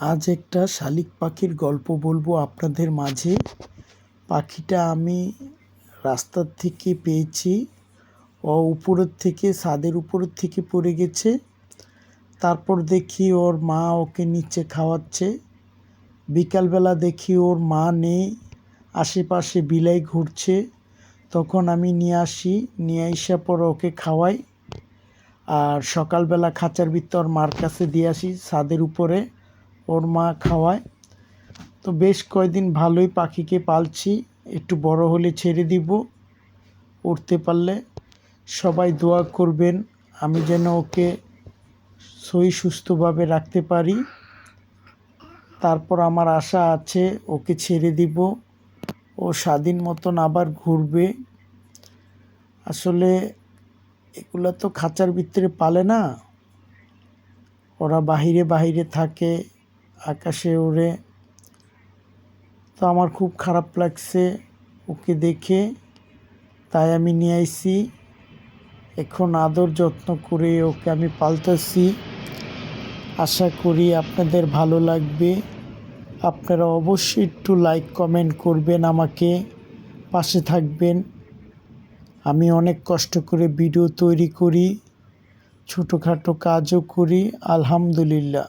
আজ একটা শালিক পাখির গল্প বলবো আপনাদের মাঝে। পাখিটা আমি রাস্তার থেকে পেয়েছি। ও উপরের থেকে, ছাদের উপরের থেকে পড়ে গেছে। তারপর দেখি ওর মা ওকে নিচে খাওয়াচ্ছে। বিকালবেলা দেখি ওর মা নেই, আশেপাশে বিলাই ঘুরছে। তখন আমি নিয়ে আসি, নিয়ে আসার পর ওকে খাওয়াই। আর সকালবেলা খাঁচার ভিতর মার কাছে দিয়ে আসি, ছাদের উপরে ওর মা খাওয়ায়। তো বেশ কয়েকদিন ভালোই পাখিকে পালছি, একটু বড় হলে ছেড়ে দিব উড়তে পারলে। সবাই দোয়া করবেন আমি যেন ওকে সহি সুস্থভাবে রাখতে পারি। তারপর আমার আশা আছে ওকে ছেড়ে দিব, ও স্বাধীন মতন আবার ঘুরবে। আসলে এগুলো তো খাঁচার ভিতরে পালে না, ওরা বাহিরে বাহিরে থাকে, আকাশে ওড়ে। তো আমার খুব খারাপ লাগছে ওকে দেখে, তাই আমি নিয়ে আইছি। এখন আদর যত্ন করে ওকে আমি পালতেছি। আশা করি আপনাদের ভালো লাগবে। আপনারা অবশ্যই একটু লাইক কমেন্ট করবেন, আমাকে পাশে থাকবেন। আমি অনেক কষ্ট করে ভিডিও তৈরি করি, ছোটোখাটো কাজও করি, আলহামদুলিল্লাহ।